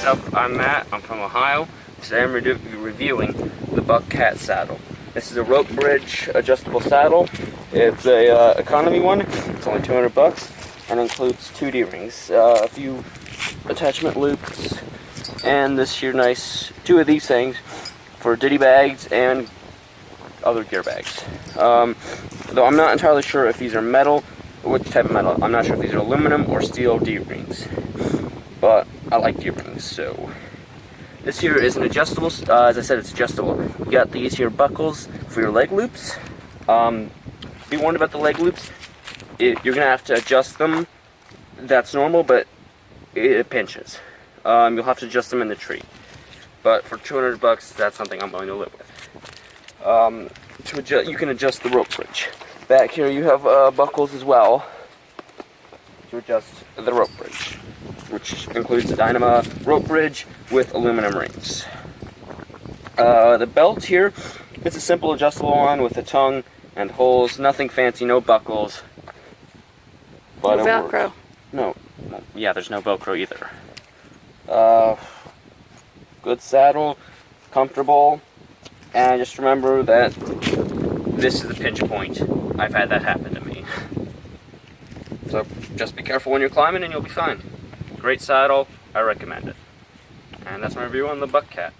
what's up? I'm Matt. I'm from Ohio. Today I'm reviewing the BuckCat saddle. This is a rope bridge adjustable saddle. It's a economy one. It's only 200 bucks and includes 2 D-rings, a few attachment loops, and this here nice 2 of these things for ditty bags and other gear bags. Though I'm not entirely sure if these are metal or which type of metal. I'm not sure if these are aluminum or steel D-rings, but I like D-rings. So this here is an adjustable. As I said, it's adjustable. You got these here buckles for your leg loops. Be warned about the leg loops. You're gonna have to adjust them. That's normal, but it pinches. You'll have to adjust them in the tree. But for 200 bucks, that's something I'm willing to live with. You can adjust the rope bridge. Back here you have buckles as well to adjust the rope bridge, which includes the Dynama rope bridge with aluminum rings. The belt here, it's a simple adjustable one with a tongue and holes, nothing fancy, no buckles. But no Velcro. No, yeah, there's no Velcro either. Good saddle, comfortable, and just remember that this is the pinch point. I've had that happen to me. So just be careful when you're climbing and you'll be fine. Great saddle, I recommend it. And that's my review on the BuckCat.